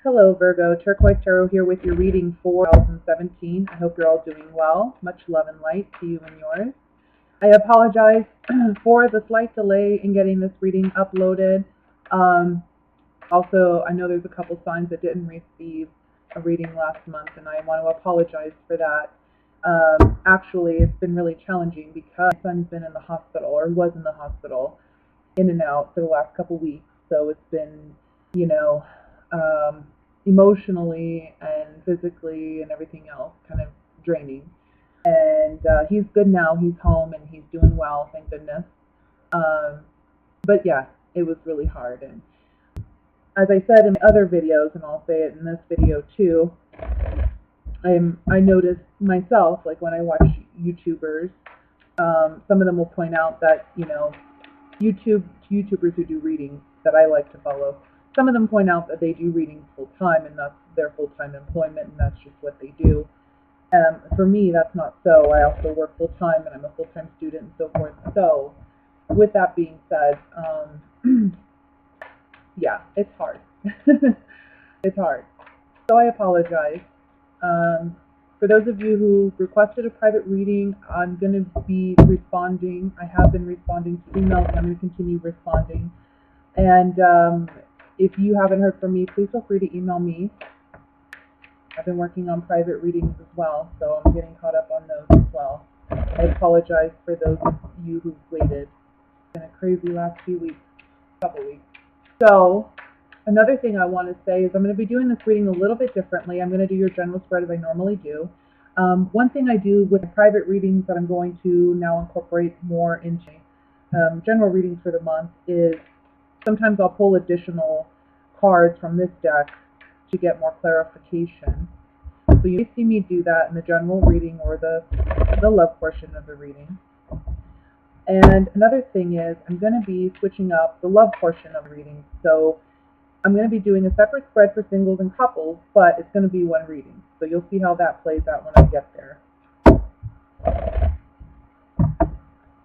Hello Virgo, Turquoise Tarot here with your reading for 2017. I hope you're all doing well. Much love and light to you and yours. I apologize for the slight delay in getting this reading uploaded. Also, I know there's a couple signs that didn't receive a reading last month, and I want to apologize for that. Actually, it's been really challenging because my son's been in the hospital, or was in the hospital, in and out for the last couple weeks. So it's been, emotionally and physically and everything else kind of draining. And he's good now. He's home and he's doing well, thank goodness. But yeah, it was really hard. And as I said in other videos, and I'll say it in this video too, I noticed myself, like when I watch YouTubers, some of them will point out that, YouTubers who do readings that I like to follow, some of them point out that they do readings full time and that's their full-time employment and that's just what they do. For me, that's not so. I also work full-time and I'm a full-time student and so forth. So with that being said, yeah, it's hard. It's hard. So I apologize. For those of you who requested a private reading, I'm going to be responding. I have been responding to emails and I'm going to continue responding. And if you haven't heard from me, please feel free to email me. I've been working on private readings as well, so I'm getting caught up on those as well. I apologize for those of you who've waited. It's been a crazy last few weeks, couple weeks. So another thing I want to say is I'm going to be doing this reading a little bit differently. I'm going to do your general spread as I normally do. One thing I do with private readings that I'm going to now incorporate more into general readings for the month is sometimes I'll pull additional cards from this deck to get more clarification. So you may see me do that in the general reading or the love portion of the reading. And another thing is I'm going to be switching up the love portion of the reading. So I'm going to be doing a separate spread for singles and couples, but it's going to be one reading. So you'll see how that plays out when I get there.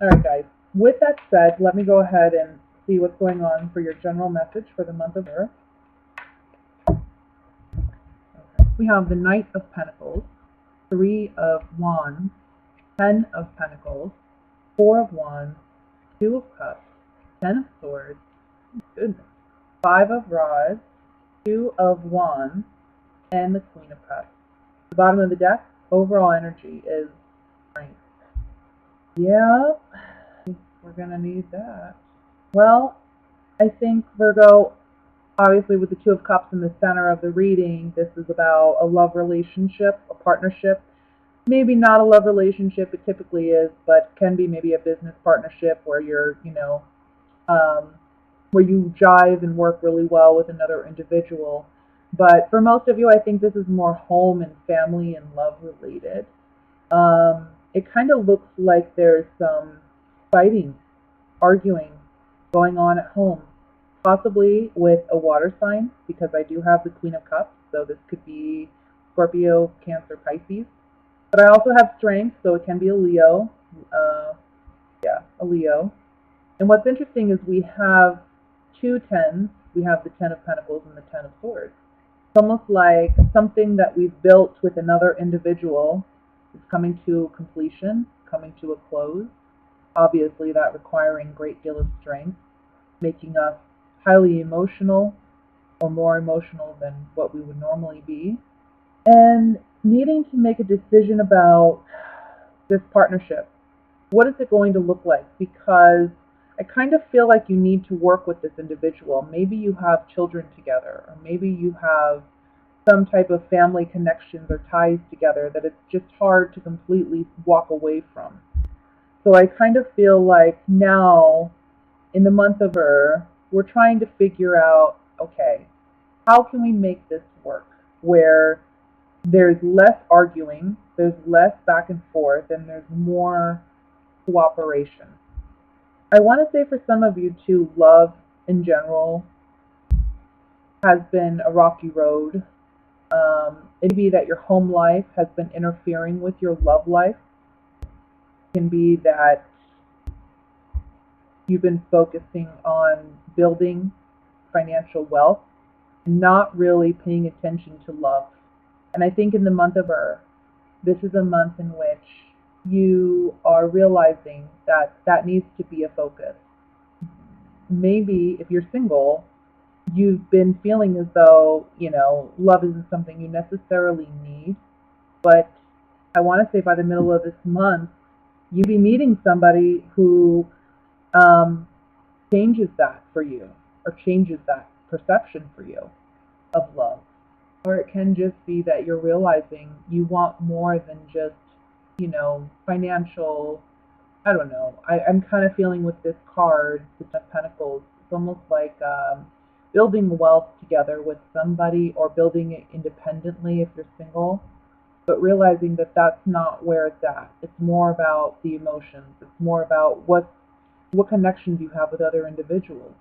Alright guys, with that said, let me go ahead and see what's going on for your general message for the month of Earth. We have the Knight of Pentacles, 3 of Wands, 10 of Pentacles, 4 of Wands, 2 of Cups, 10 of Swords, goodness, 5 of Rods, 2 of Wands, and the Queen of Cups. The bottom of the deck, overall energy is strength. Yeah, we're going to need that. Well, I think Virgo, obviously with the 2 of Cups in the center of the reading, this is about a love relationship, a partnership. Maybe not a love relationship, it typically is, but can be maybe a business partnership where you're, where you jive and work really well with another individual. But for most of you, I think this is more home and family and love related. It kind of looks like there's some fighting, arguing going on at home. Possibly with a water sign, because I do have the Queen of Cups, so this could be Scorpio, Cancer, Pisces. But I also have strength, so it can be a Leo. A Leo. And what's interesting is we have 2 10s. We have the 10 of Pentacles and the 10 of Swords. It's almost like something that we've built with another individual is coming to completion, coming to a close. Obviously, that requiring a great deal of strength, making us highly emotional or more emotional than what we would normally be, and needing to make a decision about this partnership. What is it going to look like? Because I kind of feel like you need to work with this individual. Maybe you have children together, or maybe you have some type of family connections or ties together that it's just hard to completely walk away from. So I kind of feel like now, in the month of Earth, we're trying to figure out, okay, how can we make this work where there's less arguing, there's less back and forth, and there's more cooperation. I want to say for some of you too, love in general has been a rocky road. It can be that your home life has been interfering with your love life. It can be that you've been focusing on building financial wealth not really paying attention to love. And I think in the month of this is a month in which you are realizing that that needs to be a focus. Maybe if you're single, you've been feeling as though, love isn't something you necessarily need, but I want to say by the middle of this month, you'll be meeting somebody who um, changes that for you, or changes that perception for you of love. Or it can just be that you're realizing you want more than just, financial. I don't know. I'm kind of feeling with this card, the Ten of Pentacles, it's almost like building wealth together with somebody, or building it independently if you're single, but realizing that that's not where it's at. It's more about the emotions. It's more about what connection do you have with other individuals.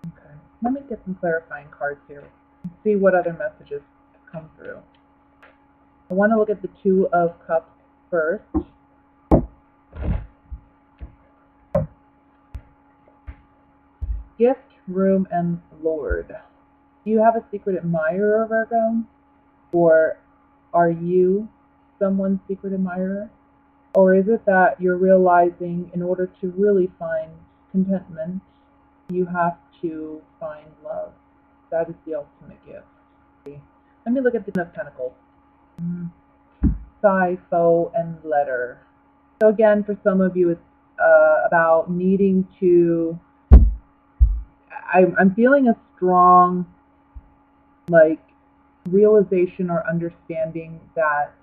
Okay, let me get some clarifying cards here and see what other messages come through. I want to look at the Two of Cups first. Gift, room, and Lord. Do you have a secret admirer, Virgo? Or are you someone's secret admirer? Or is it that you're realizing in order to really find contentment, you have to find love? That is the ultimate gift. Let me look at the Ten of Pentacles. Sigh, foe, and letter. So again, for some of you, it's about needing to... I'm feeling a strong, realization or understanding that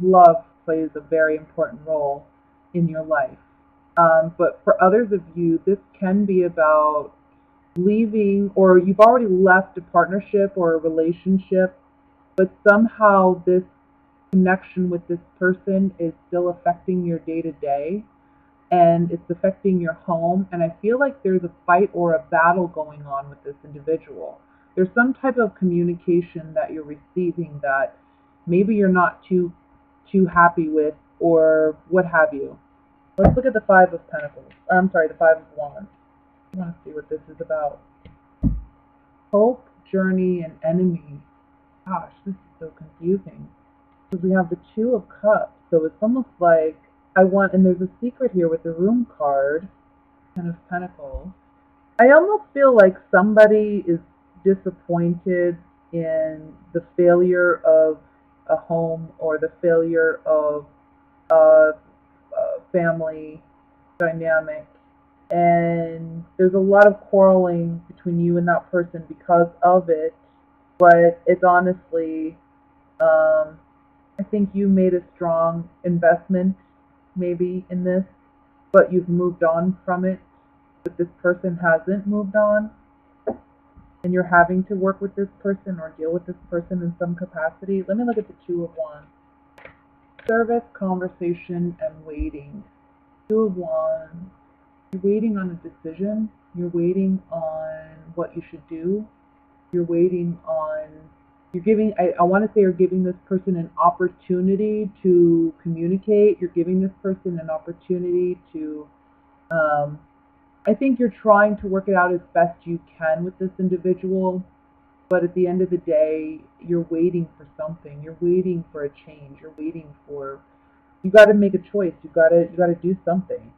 love plays a very important role in your life. But for others of you, this can be about leaving, or you've already left a partnership or a relationship, but somehow this connection with this person is still affecting your day-to-day, and it's affecting your home. And I feel like there's a fight or a battle going on with this individual. There's some type of communication that you're receiving that maybe you're not too happy with, or what have you. Let's look at the Five of Pentacles. I'm sorry, the Five of Wands. I want to see what this is about. Hope, journey, and enemy. Gosh, this is so confusing. Because we have the Two of Cups, so it's almost like and there's a secret here with the Room card, Ten of Pentacles. I almost feel like somebody is disappointed in the failure of a home, or the failure of a family dynamic, and there's a lot of quarreling between you and that person because of it. But it's honestly, I think you made a strong investment maybe in this, but you've moved on from it, but this person hasn't moved on, and you're having to work with this person or deal with this person in some capacity. Let me look at the Two of Wands. Service, conversation, and waiting. Two of Wands. You're waiting on a decision. You're waiting on what you should do. You're waiting on... I want to say you're giving this person an opportunity to communicate. You're giving this person an opportunity to... I think you're trying to work it out as best you can with this individual, but at the end of the day, you're waiting for something. You're waiting for a change. You're waiting for... You got to make a choice. You got to do something.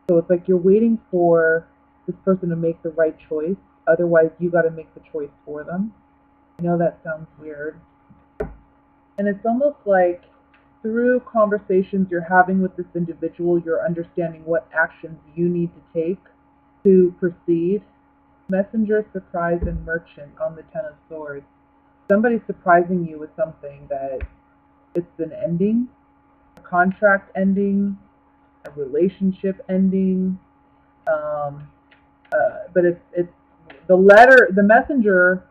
So it's like you're waiting for this person to make the right choice. Otherwise, you got to make the choice for them. I know that sounds weird. And it's almost like through conversations you're having with this individual, you're understanding what actions you need to take to proceed. Messenger, surprise, and merchant on the Ten of Swords. Somebody's surprising you with something that it's an ending, a contract ending, a relationship ending. But it's the messenger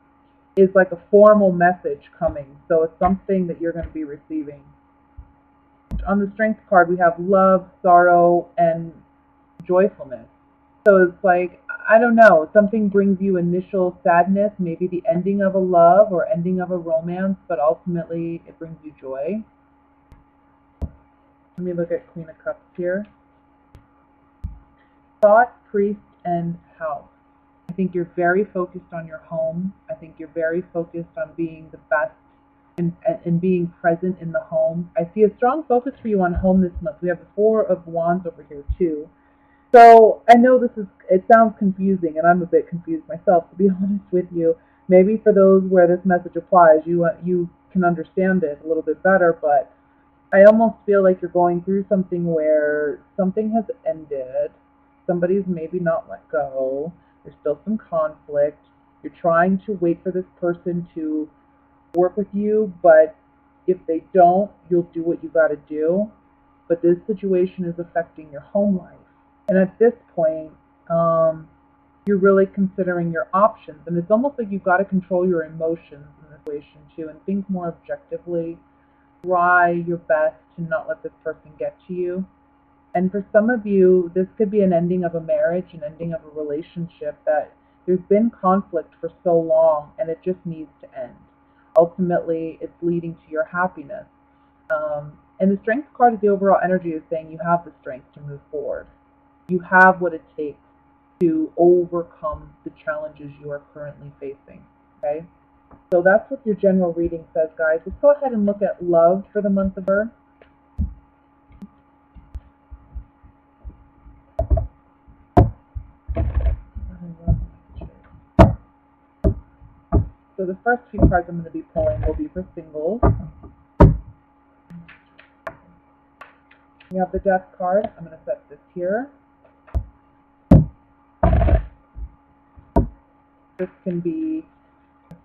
is like a formal message coming, so it's something that you're going to be receiving. On the Strength card, we have love, sorrow, and joyfulness. So it's like, I don't know, something brings you initial sadness, maybe the ending of a love or ending of a romance, but ultimately it brings you joy. Let me look at Queen of Cups here. Thought, priest, and house. I think you're very focused on your home. I think you're very focused on being the best and being present in the home. I see a strong focus for you on home this month. We have the Four of Wands over here too. So I know it sounds confusing, and I'm a bit confused myself, to be honest with you. Maybe for those where this message applies, you can understand it a little bit better, but I almost feel like you're going through something where something has ended, somebody's maybe not let go, there's still some conflict, you're trying to wait for this person to work with you, but if they don't, you'll do what you gotta do. But this situation is affecting your home life. And at this point, you're really considering your options. And it's almost like you've got to control your emotions in this situation too and think more objectively. Try your best to not let this person get to you. And for some of you, this could be an ending of a marriage, an ending of a relationship that there's been conflict for so long and it just needs to end. Ultimately, it's leading to your happiness. And the strength card of the overall energy is saying you have the strength to move forward. You have what it takes to overcome the challenges you are currently facing. Okay? So that's what your general reading says, guys. Let's go ahead and look at love for the month of Virgo. So the first few cards I'm going to be pulling will be for singles. We have the Death card. I'm going to set this here. This can be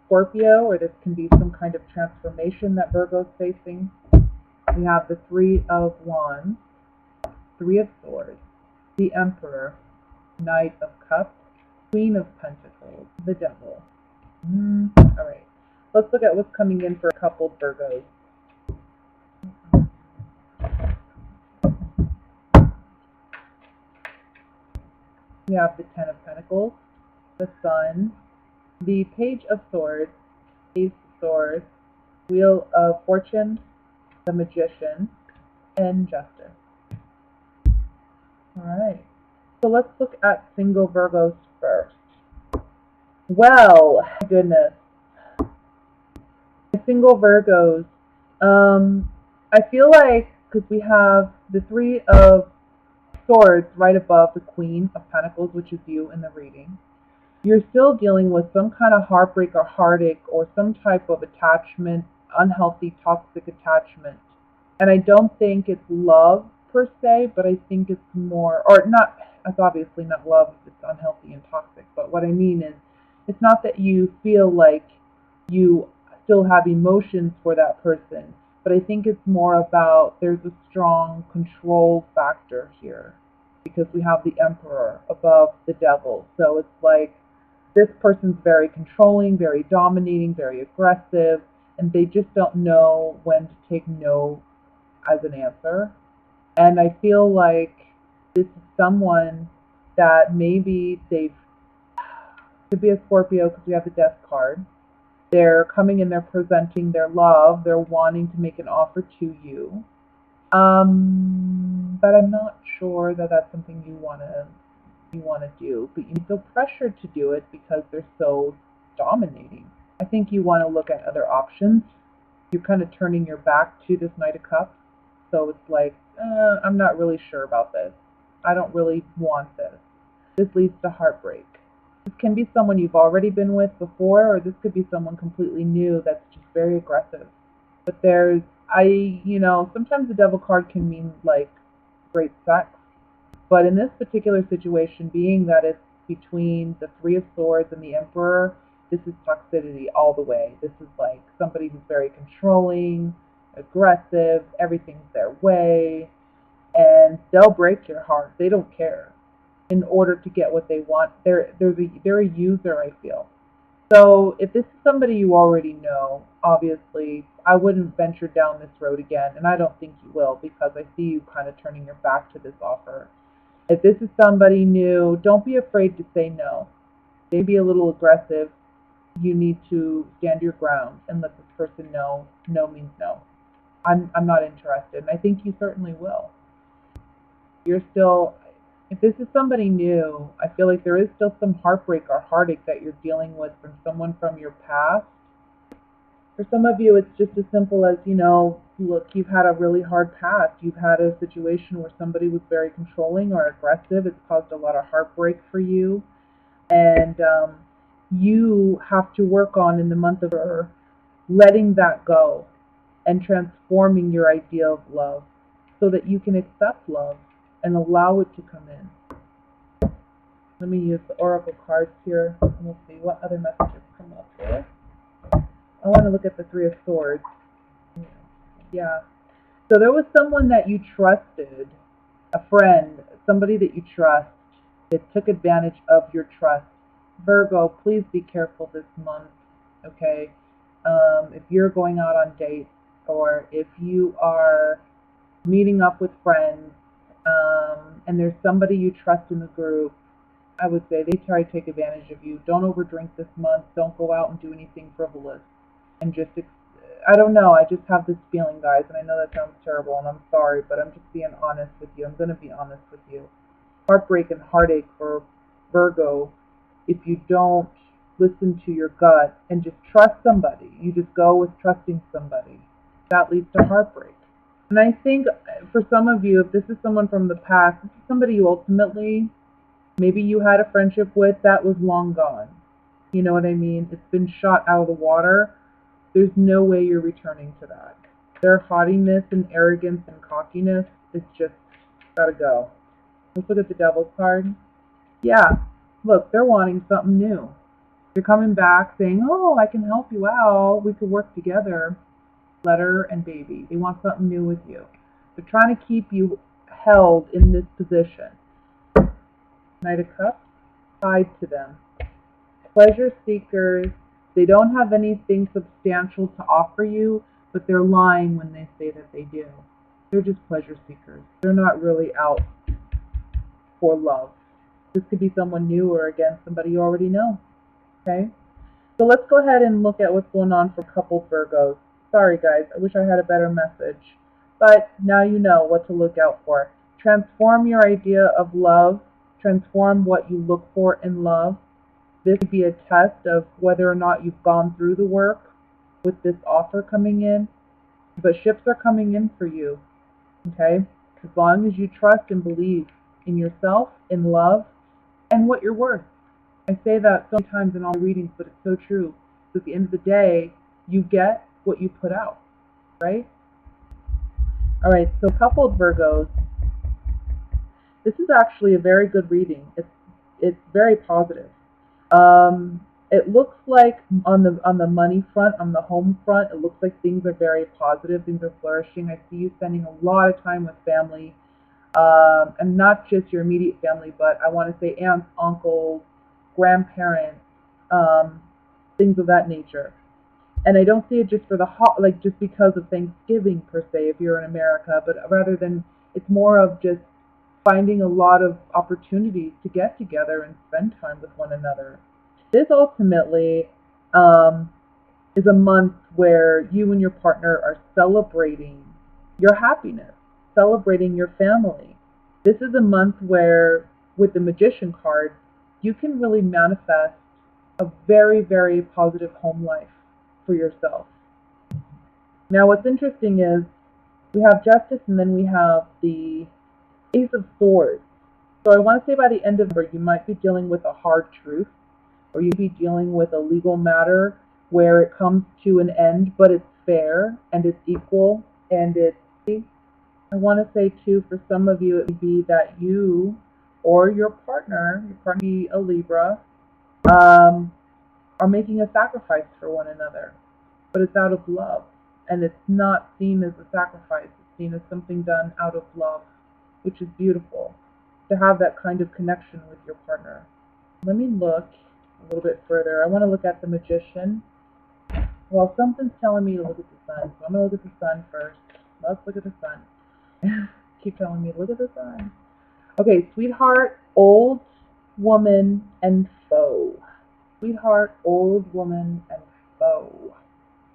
Scorpio, or this can be some kind of transformation that Virgo's facing. We have the Three of Wands, Three of Swords, the Emperor, Knight of Cups, Queen of Pentacles, the Devil. All right, let's look at what's coming in for a couple Virgos. We have the Ten of Pentacles, the Sun, the Page of Swords, Ace of Swords, Wheel of Fortune, the Magician, and Justice. Alright, so let's look at single Virgos first. Well, goodness. Single Virgos, I feel like, because we have the Three of Swords right above the Queen of Pentacles, which is you in the reading, you're still dealing with some kind of heartbreak or heartache or some type of attachment, unhealthy, toxic attachment. And I don't think it's love per se, but I think it's more, or not, it's obviously not love if it's unhealthy and toxic, but what I mean is, it's not that you feel like you still have emotions for that person, but I think it's more about there's a strong control factor here because we have the Emperor above the Devil. So it's like this person's very controlling, very dominating, very aggressive, and they just don't know when to take no as an answer. And I feel like this is someone that maybe could be a Scorpio because we have the Death card. They're coming in, they're presenting their love, they're wanting to make an offer to you. But I'm not sure that that's something you want to do. But you feel pressured to do it because they're so dominating. I think you want to look at other options. You're kind of turning your back to this Knight of Cups. So it's like, I'm not really sure about this. I don't really want this. This leads to heartbreak. This can be someone you've already been with before, or this could be someone completely new that's just very aggressive. But sometimes the Devil card can mean like great sex. But in this particular situation, being that it's between the Three of Swords and the Emperor, this is toxicity all the way. This is like somebody who's very controlling, aggressive, everything's their way, and they'll break your heart. They don't care. In order to get what they want, they're a user, I feel. So if this is somebody you already know, obviously, I wouldn't venture down this road again, and I don't think you will because I see you kind of turning your back to this offer. If this is somebody new, don't be afraid to say no. They be a little aggressive. You need to stand your ground and let this person know no means no. I'm not interested, and I think you certainly will. You're still, If this is somebody new, I feel like there is still some heartbreak or heartache that you're dealing with from someone from your past. For some of you, it's just as simple as, look, you've had a really hard past. You've had a situation where somebody was very controlling or aggressive. It's caused a lot of heartbreak for you. And you have to work on, in the month of letting that go and transforming your idea of love so that you can accept love and allow it to come in. Let me use the oracle cards here and we'll see what other messages come up here. I want to look at the Three of Swords. Yeah. So there was someone that you trusted, a friend, somebody that you trust, that took advantage of your trust. Virgo, please be careful this month, okay? If you're going out on dates or if you are meeting up with friends and there's somebody you trust in the group, I would say they try to take advantage of you. Don't overdrink this month. Don't go out and do anything frivolous. And just, I don't know, I just have this feeling, guys, and I know that sounds terrible, and I'm sorry, but I'm just being honest with you. I'm going to be honest with you. Heartbreak and heartache for Virgo if you don't listen to your gut and just trust somebody. You just go with trusting somebody. That leads to heartbreak. And I think for some of you, if this is someone from the past, this is somebody you ultimately, maybe you had a friendship with that was long gone. You know what I mean? It's been shot out of the water. There's no way you're returning to that. Their haughtiness and arrogance and cockiness is just gotta go. Let's look at the Devil's card. Yeah, look, they're wanting something new. They're coming back saying, oh, I can help you out. We could work together. Letter and baby. They want something new with you. They're trying to keep you held in this position. Knight of Cups, tied to them. Pleasure seekers. They don't have anything substantial to offer you, but they're lying when they say that they do. They're just pleasure seekers. They're not really out for love. This could be someone new or, again, somebody you already know. Okay? So let's go ahead and look at what's going on for couple Virgos. Sorry, guys. I wish I had a better message. But now you know what to look out for. Transform your idea of love. Transform what you look for in love. This could be a test of whether or not you've gone through the work with this offer coming in. But ships are coming in for you, okay? As long as you trust and believe in yourself, in love, and what you're worth. I say that so many times in all readings, but it's so true. So at the end of the day, you get what you put out, right? All right, so coupled Virgos. This is actually a very good reading. It's very positive. It looks like on the money front, on the home front, it looks like things are very positive. Things are flourishing. I see you spending a lot of time with family, and not just your immediate family, but I want to say aunts, uncles, grandparents, things of that nature. And I don't see it just for just because of Thanksgiving per se, if you're in America, but rather than it's more of just finding a lot of opportunities to get together and spend time with one another. This ultimately is a month where you and your partner are celebrating your happiness, celebrating your family. This is a month where, with the Magician card, you can really manifest a very, very positive home life for yourself. Now, what's interesting is we have Justice and then we have the Ace of Swords. So I want to say by the end of November, you might be dealing with a hard truth, or you'd be dealing with a legal matter where it comes to an end, but it's fair and it's equal and it's. I want to say too, for some of you, it would be that you or your partner be a Libra, are making a sacrifice for one another, but it's out of love, and it's not seen as a sacrifice. It's seen as something done out of love, which is beautiful, to have that kind of connection with your partner. Let me look a little bit further. I want to look at the Magician. Well, something's telling me to look at the Sun, so I'm going to look at the Sun first. Let's look at the Sun. Keep telling me, look at the Sun. Okay, sweetheart, old woman, and foe. Sweetheart, old woman, and foe.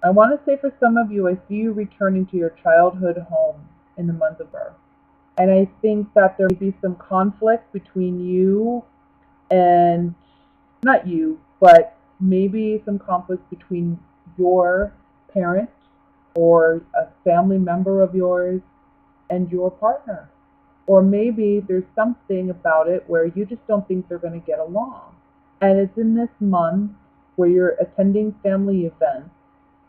I want to say for some of you, I see you returning to your childhood home in the month of birth. And I think that there may be some conflict between you and, not you, but maybe some conflict between your parent or a family member of yours and your partner. Or maybe there's something about it where you just don't think they're going to get along. And it's in this month where you're attending family events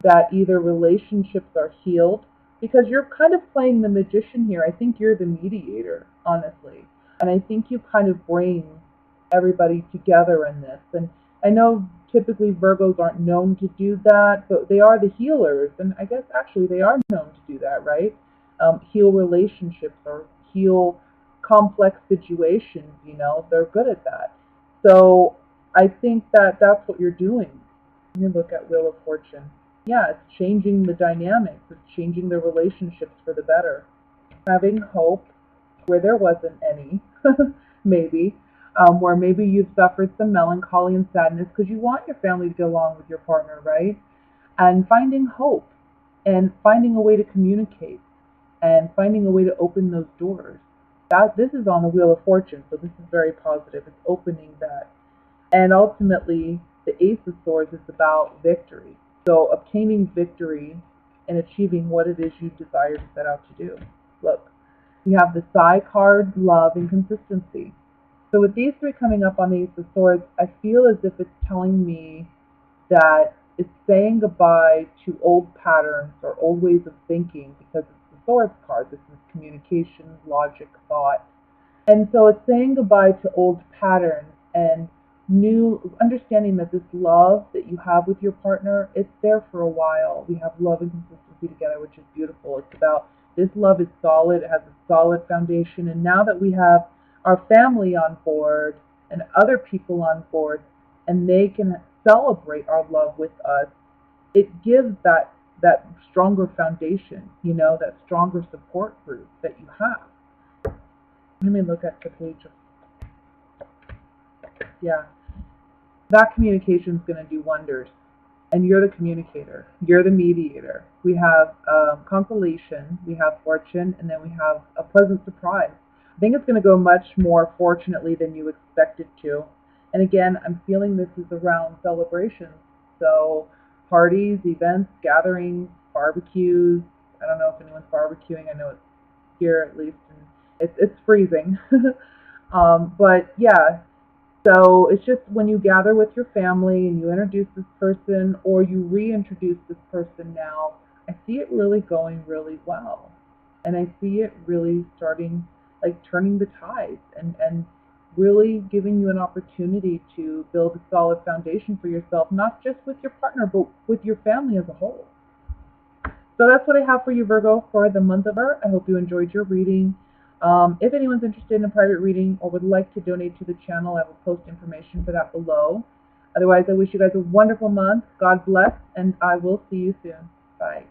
that either relationships are healed, because you're kind of playing the magician here. I think you're the mediator, honestly. And I think you kind of bring everybody together in this. And I know typically Virgos aren't known to do that, but they are the healers. And I guess actually they are known to do that, right? Heal relationships or heal complex situations, they're good at that. So I think that that's what you're doing. Let me look at Wheel of Fortune. Yeah, it's changing the dynamics. It's changing the relationships for the better. Having hope where there wasn't any, maybe, where maybe you've suffered some melancholy and sadness because you want your family to get along with your partner, right? And finding hope and finding a way to communicate and finding a way to open those doors. This is on the Wheel of Fortune, so this is very positive. It's opening that. And ultimately, the Ace of Swords is about victory. So obtaining victory and achieving what it is you desire to set out to do. Look, we have the Psi card, love, and consistency. So with these three coming up on the Ace of Swords, I feel as if it's telling me that it's saying goodbye to old patterns or old ways of thinking, because it's the Swords card. This is communication, logic, thought. And so it's saying goodbye to old patterns and new understanding that this love that you have with your partner, it's there for a while. We have love and consistency together, which is beautiful. It's about this love is solid, it has a solid foundation, and now that we have our family on board and other people on board, and they can celebrate our love with us, it gives that stronger foundation, that stronger support group that you have. Let me look at the page. Yeah. That communication is going to do wonders. And you're the communicator. You're the mediator. We have consolation, we have fortune, and then we have a pleasant surprise. I think it's going to go much more fortunately than you expected to. And again, I'm feeling this is around celebrations. So parties, events, gatherings, barbecues. I don't know if anyone's barbecuing. I know it's here at least. And it's freezing. But yeah. So it's just when you gather with your family and you introduce this person or you reintroduce this person now, I see it really going really well. And I see it really starting, like turning the tides and really giving you an opportunity to build a solid foundation for yourself, not just with your partner, but with your family as a whole. So that's what I have for you, Virgo, for the month of Earth. I hope you enjoyed your reading. If anyone's interested in a private reading or would like to donate to the channel, I will post information for that below. Otherwise, I wish you guys a wonderful month. God bless, and I will see you soon. Bye.